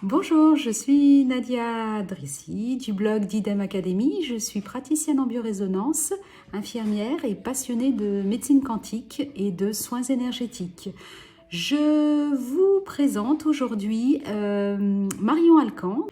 Bonjour, je suis Nadia Drissi du blog d'IDEM Academy. Je suis praticienne en biorésonance, infirmière et passionnée de médecine quantique et de soins énergétiques. Je vous présente aujourd'hui Marion Alcan.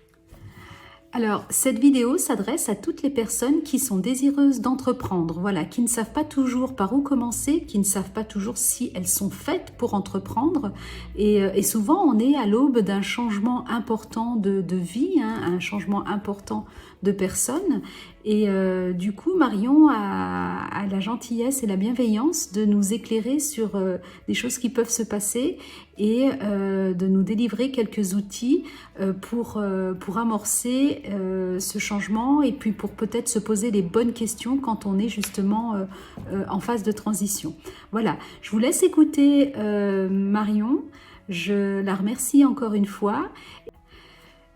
Alors, cette vidéo s'adresse à toutes les personnes qui sont désireuses d'entreprendre, voilà, qui ne savent pas toujours par où commencer, qui ne savent pas toujours si elles sont faites pour entreprendre. Et souvent, on est à l'aube d'un changement important de vie, hein, un changement important de personne. Et du coup, Marion a la gentillesse et la bienveillance de nous éclairer sur des choses qui peuvent se passer et de nous délivrer quelques outils pour amorcer ce changement et puis pour peut-être se poser les bonnes questions quand on est justement en phase de transition. Voilà, je vous laisse écouter Marion. Je la remercie encore une fois.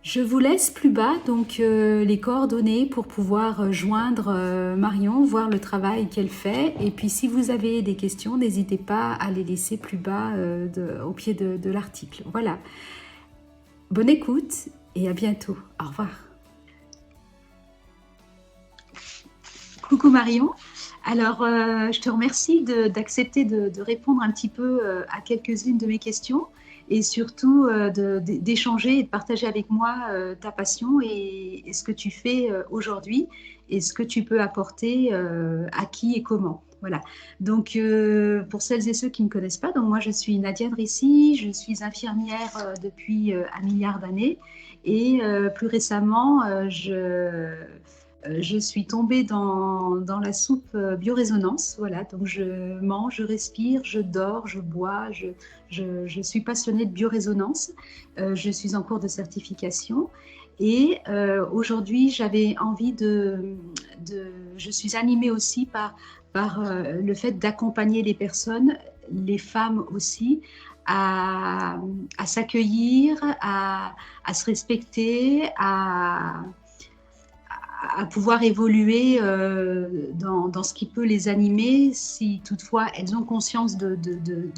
Je vous laisse plus bas donc les coordonnées pour pouvoir joindre Marion, voir le travail qu'elle fait. Et puis si vous avez des questions, n'hésitez pas à les laisser plus bas au pied de l'article. Voilà. Bonne écoute et à bientôt. Au revoir. Coucou Marion. Alors, je te remercie d'accepter de répondre un petit peu à quelques-unes de mes questions et surtout d'échanger et de partager avec moi ta passion et ce que tu fais aujourd'hui et ce que tu peux apporter à qui et comment. Voilà. Donc, pour celles et ceux qui ne me connaissent pas, donc moi je suis Nadia Drissi, je suis infirmière depuis un milliard d'années et plus récemment, je suis tombée dans la soupe biorésonance. Voilà, donc je mange, je respire, je dors, je bois, je suis passionnée de biorésonance. Je suis en cours de certification. Et aujourd'hui, j'avais envie je suis animée aussi par le fait d'accompagner les personnes, les femmes aussi, à s'accueillir, à se respecter, à pouvoir évoluer dans ce qui peut les animer si toutefois elles ont conscience de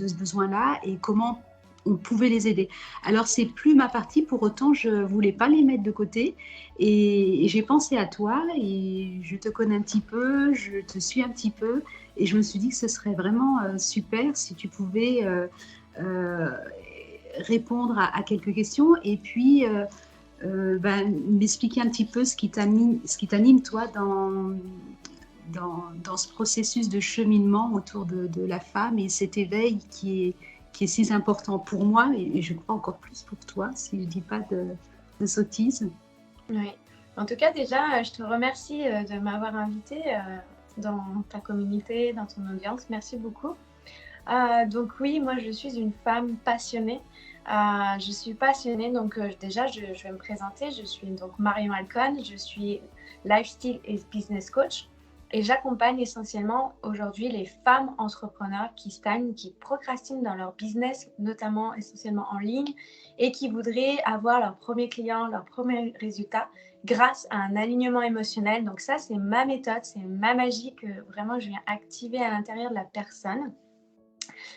ce besoin-là et comment on pouvait les aider. Alors c'est plus ma partie, pour autant je voulais pas les mettre de côté et j'ai pensé à toi et je te connais un petit peu, je te suis un petit peu et je me suis dit que ce serait vraiment super si tu pouvais euh, répondre à quelques questions et puis m'expliquer un petit peu ce qui t'anime toi dans ce processus de cheminement autour de la femme et cet éveil qui est si important pour moi et je crois encore plus pour toi, si je ne dis pas de sottises. Oui. En tout cas, déjà, je te remercie de m'avoir invitée dans ta communauté, dans ton audience. Merci beaucoup. Donc oui, moi, je suis une femme passionnée. Je suis passionnée, donc déjà, je vais me présenter. Je suis donc Marion Alcan, je suis lifestyle et business coach. Et j'accompagne essentiellement aujourd'hui les femmes entrepreneurs qui stagnent, qui procrastinent dans leur business, notamment essentiellement en ligne, et qui voudraient avoir leur premier client, leur premier résultat grâce à un alignement émotionnel. Donc ça, c'est ma méthode, c'est ma magie que vraiment je viens activer à l'intérieur de la personne.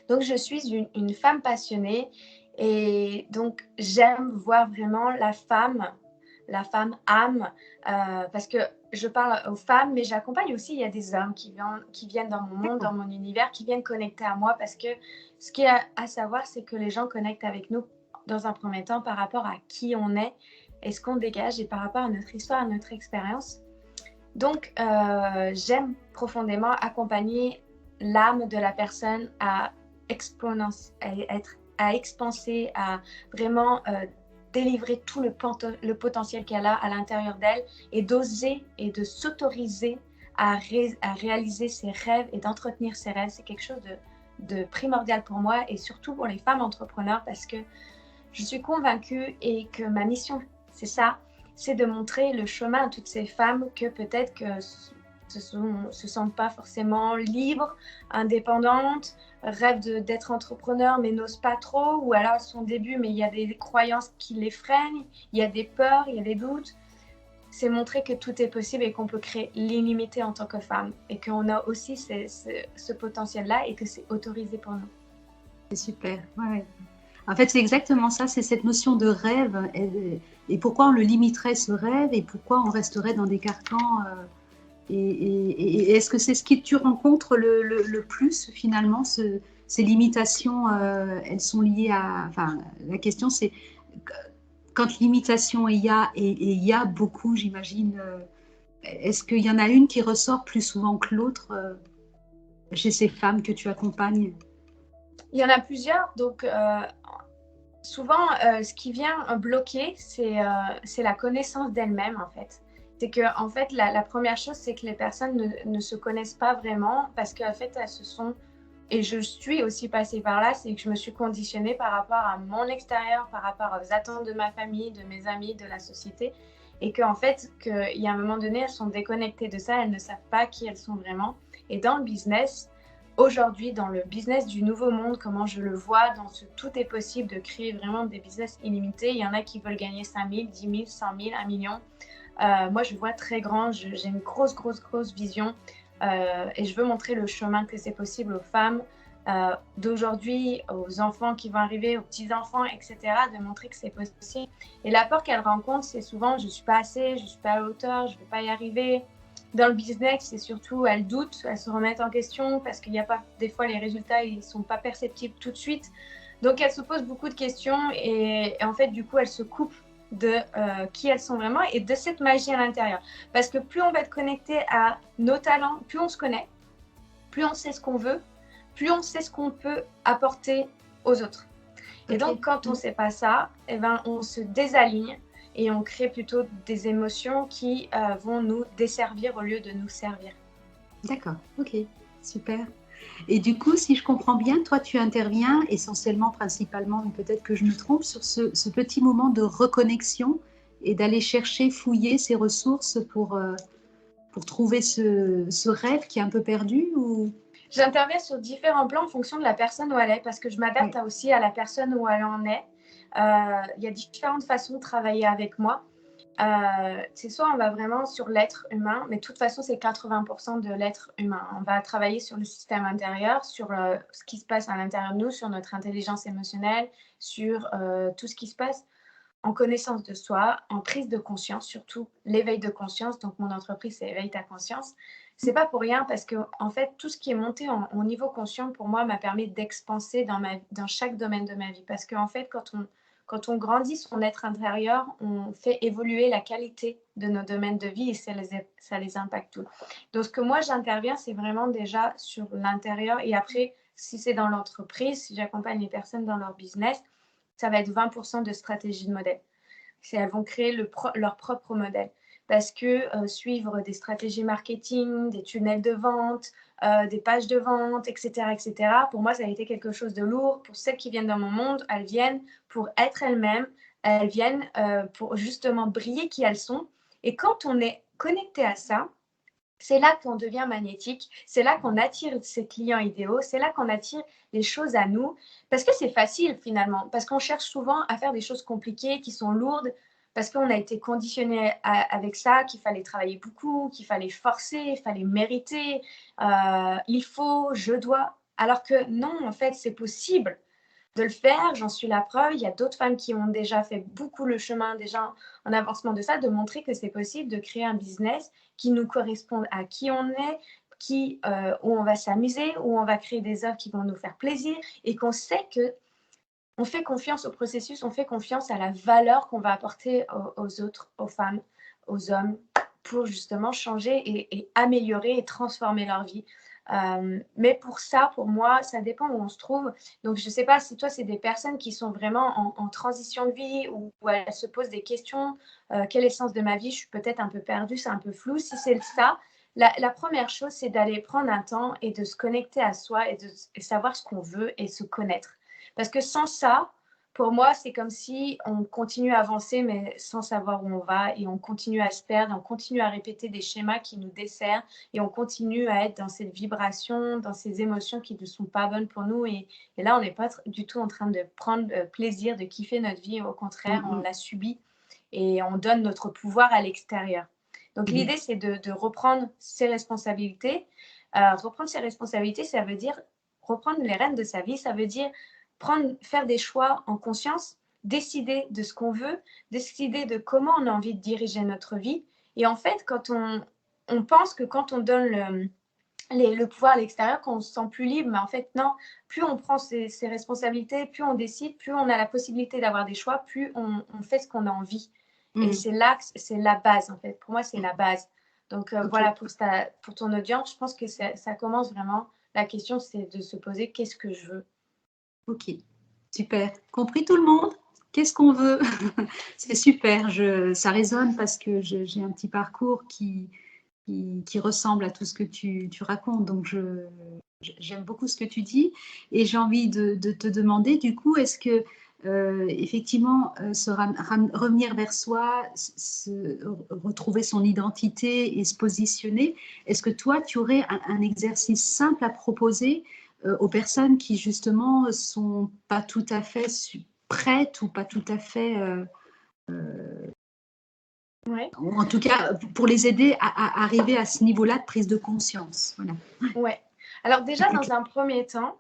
Donc je suis une femme passionnée et donc j'aime voir vraiment la femme âme, parce que je parle aux femmes, mais j'accompagne aussi, il y a des hommes qui viennent dans mon monde, dans mon univers, qui viennent connecter à moi, parce que ce qui est à savoir, c'est que les gens connectent avec nous dans un premier temps par rapport à qui on est et ce qu'on dégage et par rapport à notre histoire, à notre expérience. Donc, j'aime profondément accompagner l'âme de la personne à expanser, à vraiment délivrer tout le potentiel qu'elle a à l'intérieur d'elle et d'oser et de s'autoriser à réaliser ses rêves et d'entretenir ses rêves. C'est quelque chose de primordial pour moi et surtout pour les femmes entrepreneurs, parce que je suis convaincue et que ma mission, c'est ça, c'est de montrer le chemin à toutes ces femmes que peut-être que se sentent pas forcément libres, indépendantes, rêvent d'être entrepreneurs mais n'osent pas trop, ou alors sont au début mais il y a des croyances qui les freinent, il y a des peurs, il y a des doutes. C'est montrer que tout est possible et qu'on peut créer l'illimité en tant que femme et qu'on a aussi ce potentiel-là et que c'est autorisé pour nous. C'est super, ouais. En fait, c'est exactement ça, c'est cette notion de rêve et pourquoi on le limiterait ce rêve et pourquoi on resterait dans des carcans. Et est-ce que c'est ce que tu rencontres le plus finalement, ces limitations, elles sont liées à... Enfin, la question c'est, quand limitation il y a beaucoup, j'imagine, est-ce qu'il y en a une qui ressort plus souvent que l'autre chez ces femmes que tu accompagnes? Il y en a plusieurs, donc souvent, ce qui vient bloquer, c'est la connaissance d'elles-mêmes, en fait. C'est que, en fait, la première chose, c'est que les personnes ne se connaissent pas vraiment parce qu'en fait, elles se sont... Et je suis aussi passée par là, c'est que je me suis conditionnée par rapport à mon extérieur, par rapport aux attentes de ma famille, de mes amis, de la société. Et qu'en fait, qu'il y a un moment donné, elles sont déconnectées de ça, elles ne savent pas qui elles sont vraiment. Et dans le business, aujourd'hui, dans le business du nouveau monde, comment je le vois, dans ce tout est possible de créer vraiment des business illimités. Il y en a qui veulent gagner 5 000, 10 000, 100 000, 1 million. Moi, je vois très grand, j'ai une grosse vision et je veux montrer le chemin que c'est possible aux femmes d'aujourd'hui, aux enfants qui vont arriver, aux petits-enfants, etc., de montrer que c'est possible. Et la peur qu'elles rencontrent, c'est souvent « je ne suis pas assez, je ne suis pas à la hauteur, je ne vais pas y arriver ». Dans le business, c'est surtout elles doutent, elles se remettent en question parce qu'il n'y a pas, des fois, les résultats ils ne sont pas perceptibles tout de suite. Donc, elles se posent beaucoup de questions et en fait, du coup, elles se coupent de qui elles sont vraiment et de cette magie à l'intérieur. Parce que plus on va être connecté à nos talents, plus on se connaît, plus on sait ce qu'on veut, plus on sait ce qu'on peut apporter aux autres. Et donc, quand on ne sait pas ça, eh ben, on se désaligne et on crée plutôt des émotions qui vont nous desservir au lieu de nous servir. D'accord, ok, super. Et du coup, si je comprends bien, toi, tu interviens essentiellement, principalement, mais peut-être que je me trompe, sur ce petit moment de reconnexion et d'aller chercher, fouiller ces ressources pour trouver ce rêve qui est un peu perdu ou... J'interviens sur différents plans en fonction de la personne où elle est, parce que je m'adapte aussi à la personne où elle en est. Il y a différentes façons de travailler avec moi. C'est soit on va vraiment sur l'être humain, mais de toute façon, c'est 80% de l'être humain. On va travailler sur le système intérieur, sur ce qui se passe à l'intérieur de nous, sur notre intelligence émotionnelle, sur tout ce qui se passe en connaissance de soi, en prise de conscience, surtout l'éveil de conscience. Donc, mon entreprise, c'est Éveille ta conscience. C'est pas pour rien parce que, en fait, tout ce qui est monté au niveau conscient, pour moi, m'a permis d'expanser dans chaque domaine de ma vie. Parce qu'en fait, quand on grandit son être intérieur, on fait évoluer la qualité de nos domaines de vie et ça les impacte tout. Donc, ce que moi, j'interviens, c'est vraiment déjà sur l'intérieur. Et après, si c'est dans l'entreprise, si j'accompagne les personnes dans leur business, ça va être 20% de stratégie de modèle. Elles vont créer leur propre modèle. Parce que suivre des stratégies marketing, des tunnels de vente, des pages de vente, etc., pour moi, ça a été quelque chose de lourd. Pour celles qui viennent dans mon monde, elles viennent pour être elles-mêmes, elles viennent pour justement briller qui elles sont. Et quand on est connecté à ça, c'est là qu'on devient magnétique, c'est là qu'on attire ses clients idéaux, c'est là qu'on attire les choses à nous, parce que c'est facile finalement, parce qu'on cherche souvent à faire des choses compliquées, qui sont lourdes, parce qu'on a été conditionné avec ça, qu'il fallait travailler beaucoup, qu'il fallait forcer, il fallait mériter, il faut, je dois, alors que non, en fait, c'est possible de le faire, j'en suis la preuve. Il y a d'autres femmes qui ont déjà fait beaucoup le chemin, déjà en avancement de ça, de montrer que c'est possible de créer un business qui nous corresponde à qui on est, où on va s'amuser, où on va créer des offres qui vont nous faire plaisir et qu'on sait que on fait confiance au processus, on fait confiance à la valeur qu'on va apporter aux autres, aux femmes, aux hommes, pour justement changer et améliorer et transformer leur vie. Mais pour ça, pour moi, ça dépend où on se trouve. Donc, je ne sais pas si toi, c'est des personnes qui sont vraiment en transition de vie où elles se posent des questions. Quel est le sens de ma vie? Je suis peut-être un peu perdue, c'est un peu flou. Si c'est ça, la première chose, c'est d'aller prendre un temps et de se connecter à soi et de savoir ce qu'on veut et se connaître. Parce que sans ça, pour moi, c'est comme si on continue à avancer, mais sans savoir où on va, et on continue à se perdre, on continue à répéter des schémas qui nous desservent, et on continue à être dans cette vibration, dans ces émotions qui ne sont pas bonnes pour nous. Et là, on n'est pas du tout en train de prendre plaisir, de kiffer notre vie. Au contraire, on la subit et on donne notre pouvoir à l'extérieur. Donc, l'idée, c'est de reprendre ses responsabilités. Reprendre ses responsabilités, ça veut dire reprendre les rênes de sa vie, ça veut dire faire des choix en conscience, décider de ce qu'on veut, décider de comment on a envie de diriger notre vie. Et en fait, quand on pense que quand on donne le pouvoir à l'extérieur, qu'on se sent plus libre, mais en fait, non. Plus on prend ses responsabilités, plus on décide, plus on a la possibilité d'avoir des choix, plus on fait ce qu'on a envie. Et c'est là, c'est la base, en fait. Pour moi, c'est la base. Donc, voilà, pour ton audience, je pense que ça commence vraiment. La question, c'est de se poser qu'est-ce que je veux. Ok, super. Compris tout le monde? Qu'est-ce qu'on veut? C'est super. Ça résonne parce que j'ai un petit parcours qui ressemble à tout ce que tu racontes. Donc, j'aime beaucoup ce que tu dis. Et j'ai envie de te demander, du coup, est-ce que, effectivement, revenir vers soi, retrouver son identité et se positionner, est-ce que toi, tu aurais un exercice simple à proposer aux personnes qui, justement, sont pas tout à fait prêtes ou pas tout à fait... Ouais. ou en tout cas, pour les aider à arriver à ce niveau-là de prise de conscience. Voilà. Ouais. Alors déjà, dans un premier temps,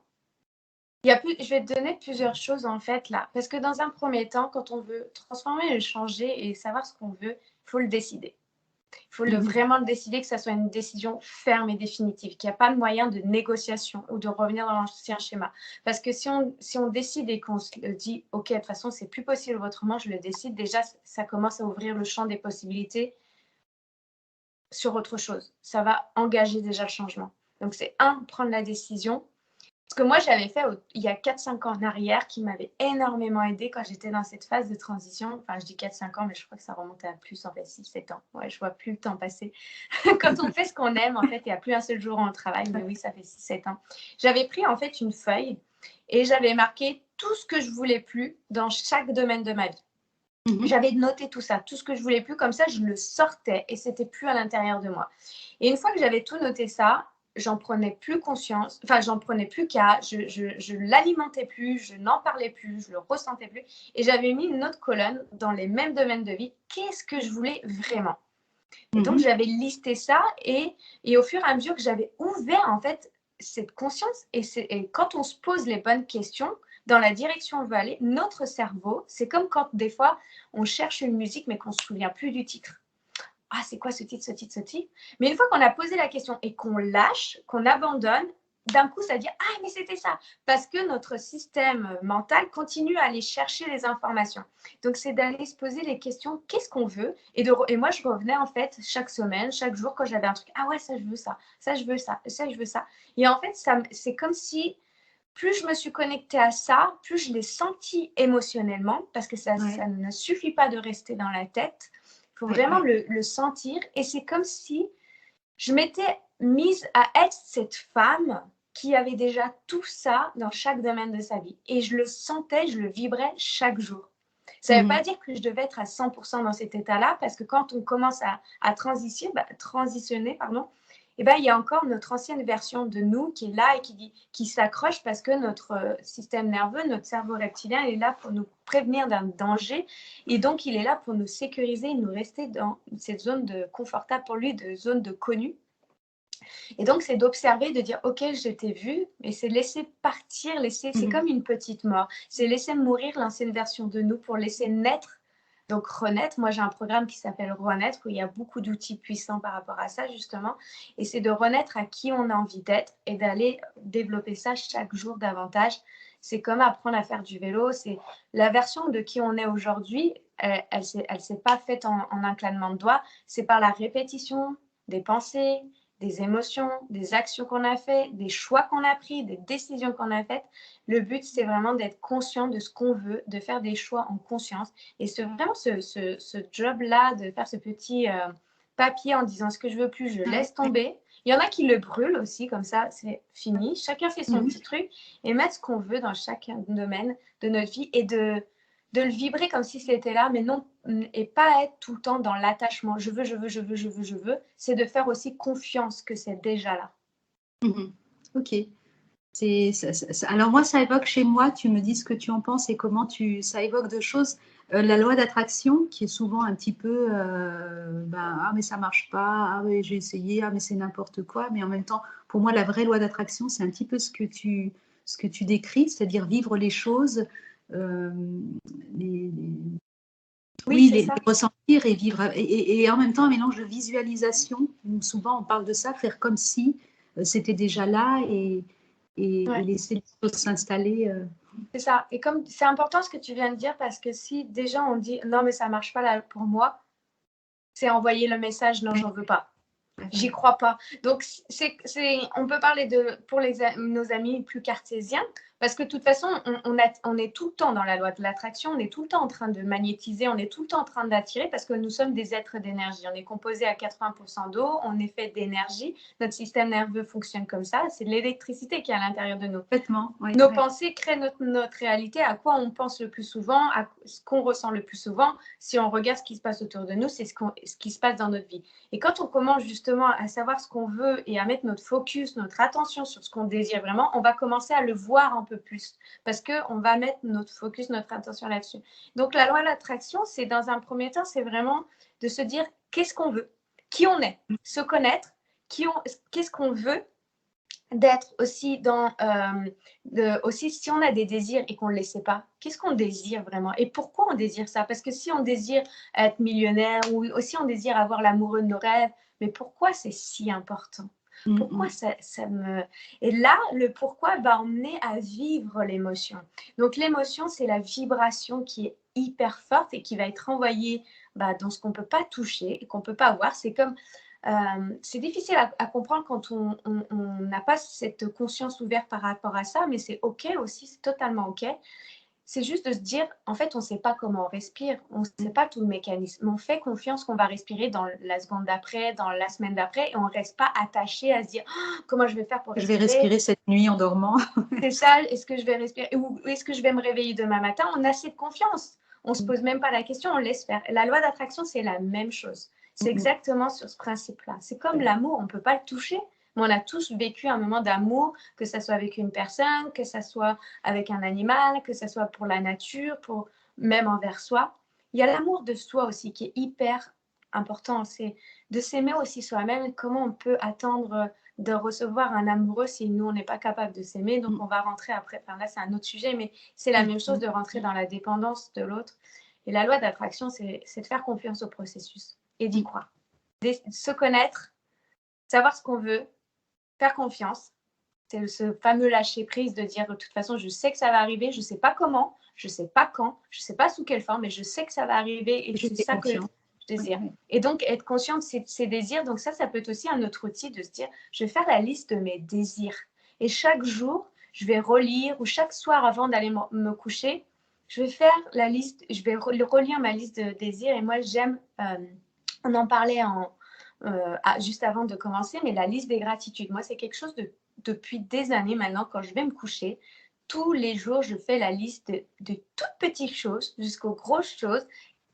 je vais te donner plusieurs choses en fait là. Parce que dans un premier temps, quand on veut transformer et changer et savoir ce qu'on veut, il faut le décider. Il faut vraiment le décider, que ça soit une décision ferme et définitive, qu'il n'y a pas de moyen de négociation ou de revenir dans l'ancien schéma. Parce que si on décide et qu'on se dit, OK, de toute façon, c'est plus possible autrement, je le décide, déjà, ça commence à ouvrir le champ des possibilités sur autre chose. Ça va engager déjà le changement. Donc, c'est prendre la décision. Ce que moi, j'avais fait il y a 4-5 ans en arrière, qui m'avait énormément aidé quand j'étais dans cette phase de transition. Enfin, je dis 4-5 ans, mais je crois que ça remontait à plus, en fait, 6-7 ans. Ouais, je vois plus le temps passer. Quand on fait ce qu'on aime, en fait, il n'y a plus un seul jour où on travaille. Mais oui, ça fait 6-7 ans. J'avais pris, en fait, une feuille et j'avais marqué tout ce que je voulais plus dans chaque domaine de ma vie. J'avais noté tout ça, tout ce que je voulais plus, comme ça, je le sortais et c'était plus à l'intérieur de moi. Et une fois que j'avais tout noté ça, j'en prenais plus conscience, enfin, j'en prenais plus cas, je l'alimentais plus, je n'en parlais plus, je le ressentais plus. Et j'avais mis une autre colonne dans les mêmes domaines de vie. Qu'est-ce que je voulais vraiment? Et donc, j'avais listé ça et au fur et à mesure que j'avais ouvert, en fait, cette conscience et quand on se pose les bonnes questions, dans la direction où on veut aller, notre cerveau, c'est comme quand des fois, on cherche une musique mais qu'on ne se souvient plus du titre. Ah, c'est quoi ce titre, ce titre, ce titre? Mais une fois qu'on a posé la question et qu'on lâche, qu'on abandonne, d'un coup, ça dit « Ah, mais c'était ça !» Parce que notre système mental continue à aller chercher les informations. Donc, c'est d'aller se poser les questions « Qu'est-ce qu'on veut ?» Et moi, je revenais en fait chaque semaine, chaque jour, quand j'avais un truc « Ah ouais, ça, je veux ça, ça, je veux ça, ça, je veux ça. » Et en fait, c'est comme si plus je me suis connectée à ça, plus je l'ai senti émotionnellement, parce que ça ne suffit pas de rester dans la tête. Il faut vraiment le sentir. Et c'est comme si je m'étais mise à être cette femme qui avait déjà tout ça dans chaque domaine de sa vie. Et je le sentais, je le vibrais chaque jour. Ça ne veut pas dire que je devais être à 100% dans cet état-là, parce que quand on commence à transitionner, eh ben, il y a encore notre ancienne version de nous qui est là et qui s'accroche parce que notre système nerveux, notre cerveau reptilien, est là pour nous prévenir d'un danger et donc il est là pour nous sécuriser et nous rester dans cette zone de confortable pour lui, de zone de connu. Et donc, c'est d'observer, de dire, OK, je t'ai vu, mais c'est laisser partir, c'est comme une petite mort. C'est laisser mourir l'ancienne version de nous pour laisser naître. Donc, renaître. Moi, j'ai un programme qui s'appelle Renaître, où il y a beaucoup d'outils puissants par rapport à ça, justement. Et c'est de renaître à qui on a envie d'être et d'aller développer ça chaque jour davantage. C'est comme apprendre à faire du vélo. C'est la version de qui on est aujourd'hui. Elle s'est pas faite en un claquement de doigts. C'est par la répétition des pensées, des émotions, des actions qu'on a faites, des choix qu'on a pris, des décisions qu'on a faites. Le but, c'est vraiment d'être conscient de ce qu'on veut, de faire des choix en conscience. Et vraiment, ce job-là, de faire ce petit papier en disant ce que je veux plus, je laisse tomber. Il y en a qui le brûlent aussi, comme ça, c'est fini. Chacun fait son petit truc et mettre ce qu'on veut dans chaque domaine de notre vie et de le vibrer comme si c'était là, mais non, et pas être tout le temps dans l'attachement. Je veux, je veux, je veux, je veux, je veux. C'est de faire aussi confiance que c'est déjà là. Ok. Alors moi, ça évoque chez moi, tu me dis ce que tu en penses et comment ça évoque deux choses. La loi d'attraction, qui est souvent un petit peu, ah mais ça marche pas, ah mais j'ai essayé, ah mais c'est n'importe quoi. Mais en même temps, pour moi, la vraie loi d'attraction, c'est un petit peu ce que ce que tu décris, c'est-à-dire vivre les choses, les, Oui, c'est les ça. ressentir et vivre, et en même temps un mélange de visualisation. Souvent on parle de ça, faire comme si c'était déjà là et Ouais, laisser les choses s'installer. c'est ça. Et comme c'est important ce que tu viens de dire, parce que si déjà on dit non, mais ça marche pas là pour moi, c'est envoyer le message non, j'en veux pas. J'y crois pas. Donc, on peut parler pour nos amis plus cartésiens, parce que de toute façon, on est tout le temps dans la loi de l'attraction, on est tout le temps en train de magnétiser, on est tout le temps en train d'attirer, parce que nous sommes des êtres d'énergie. On est composé à 80% d'eau, on est fait d'énergie. Notre système nerveux fonctionne comme ça. C'est de l'électricité qui est à l'intérieur de nous. Complètement, oui, Nos pensées créent notre réalité, à quoi on pense le plus souvent, à ce qu'on ressent le plus souvent. Si on regarde ce qui se passe autour de nous, c'est ce qui se passe dans notre vie. Et quand on commence justement à savoir ce qu'on veut et à mettre notre focus, notre attention sur ce qu'on désire vraiment, on va commencer à le voir un peu plus parce qu'on va mettre notre focus, notre attention là-dessus. Donc la loi de l'attraction, c'est dans un premier temps, c'est vraiment de se dire qu'est-ce qu'on veut, qui on est, se connaître, qu'est-ce qu'on veut, d'être aussi aussi si on a des désirs et qu'on ne les sait pas, qu'est-ce qu'on désire vraiment et pourquoi on désire ça? Parce que si on désire être millionnaire ou aussi on désire avoir l'amoureux de nos rêves, mais pourquoi c'est si important? Pourquoi ça me... Et là, le pourquoi va emmener à vivre l'émotion. Donc l'émotion, c'est la vibration qui est hyper forte et qui va être envoyée dans ce qu'on ne peut pas toucher et qu'on ne peut pas voir. C'est comme c'est difficile à comprendre quand on n'a pas cette conscience ouverte par rapport à ça, mais c'est OK aussi, c'est totalement OK. C'est juste de se dire, en fait, on ne sait pas comment on respire, on ne sait pas tout le mécanisme. On fait confiance qu'on va respirer dans la seconde d'après, dans la semaine d'après, et on ne reste pas attaché à se dire comment je vais faire pour Je vais respirer. respirer cette nuit en dormant. C'est ça, est-ce que je vais respirer ou est-ce que je vais me réveiller demain matin? On a cette confiance. On ne se pose même pas la question, on laisse faire. La loi d'attraction, c'est la même chose. C'est exactement sur ce principe-là. C'est comme l'amour, on ne peut pas le toucher, mais on a tous vécu un moment d'amour, que ce soit avec une personne, que ce soit avec un animal, que ce soit pour la nature, même envers soi. Il y a l'amour de soi aussi qui est hyper important. C'est de s'aimer aussi soi-même. Comment on peut attendre de recevoir un amoureux si nous, on n'est pas capable de s'aimer. Donc, on va rentrer après. Enfin, là, c'est un autre sujet, mais c'est la même chose de rentrer dans la dépendance de l'autre. Et la loi d'attraction, c'est de faire confiance au processus et d'y croire. Se connaître, savoir ce qu'on veut, faire confiance. C'est ce fameux lâcher prise de dire de toute façon, je sais que ça va arriver, je ne sais pas comment, je ne sais pas quand, je ne sais pas sous quelle forme, mais je sais que ça va arriver et c'est ça que je désire. Et donc, être conscient de ses désirs, donc ça peut être aussi un autre outil de se dire, je vais faire la liste de mes désirs. Et chaque jour, je vais relire, ou chaque soir avant d'aller me coucher, je vais faire la liste, je vais relire ma liste de désirs. Et moi, j'aime, on en parlait juste avant de commencer, mais la liste des gratitudes. Moi, c'est quelque chose depuis des années maintenant, quand je vais me coucher, tous les jours, je fais la liste de toutes petites choses jusqu'aux grosses choses.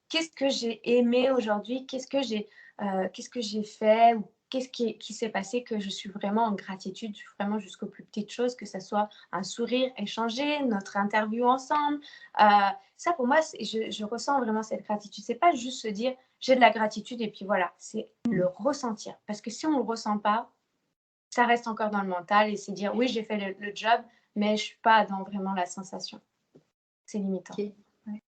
Qu'est-ce que j'ai aimé aujourd'hui? Qu'est-ce que j'ai fait? Ou qu'est-ce qui s'est passé que je suis vraiment en gratitude, vraiment jusqu'aux plus petites choses, que ce soit un sourire échangé, notre interview ensemble. Ça, pour moi, je ressens vraiment cette gratitude. C'est pas juste se dire j'ai de la gratitude et puis voilà, c'est le ressentir. Parce que si on ne le ressent pas, ça reste encore dans le mental et c'est dire oui, j'ai fait le job, mais je ne suis pas dans vraiment la sensation. C'est limitant. Okay. Ouais.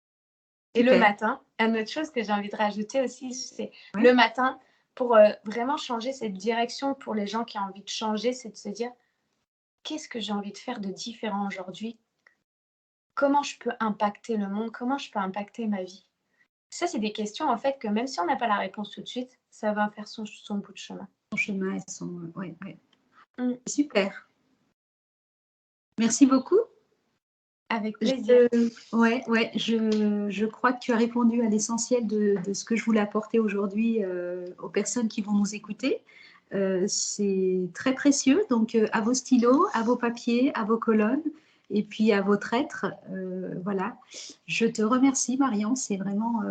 Et le matin, une autre chose que j'ai envie de rajouter aussi, c'est le matin, pour vraiment changer cette direction pour les gens qui ont envie de changer, c'est de se dire qu'est-ce que j'ai envie de faire de différent aujourd'hui? Comment je peux impacter le monde? Comment je peux impacter ma vie? Ça, c'est des questions, en fait, que même si on n'a pas la réponse tout de suite, ça va faire son bout de chemin. Son chemin et son... Oui. Super. Merci beaucoup. Avec plaisir. Je crois que tu as répondu à l'essentiel de ce que je voulais apporter aujourd'hui aux personnes qui vont nous écouter. C'est très précieux, donc à vos stylos, à vos papiers, à vos colonnes et puis à votre être. Voilà. Je te remercie, Marion. C'est vraiment...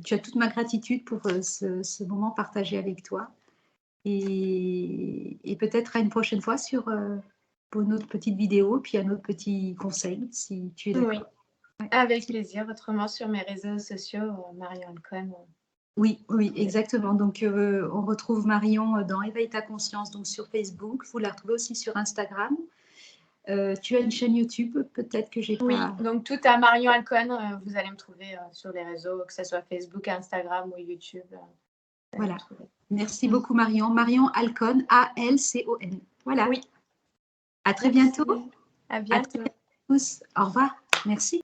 tu as toute ma gratitude pour ce moment partagé avec toi. Et peut-être à une prochaine fois pour notre petite vidéo, puis un autre petit conseil, si tu es d'accord. Oui, avec plaisir. Autrement, sur mes réseaux sociaux, Marion Cohen. Oui, exactement. Donc, on retrouve Marion dans Éveille ta conscience, donc sur Facebook. Vous la retrouvez aussi sur Instagram. Tu as une chaîne YouTube, peut-être que j'ai Oui, pas... donc tout à Marion Alcon, vous allez me trouver sur les réseaux, que ce soit Facebook, Instagram ou YouTube. Voilà. Merci beaucoup Marion. Marion Alcon, A-L-C-O-N. Voilà. Oui. À très Merci. bientôt. À À très bientôt. bientôt tous. Au revoir. Merci.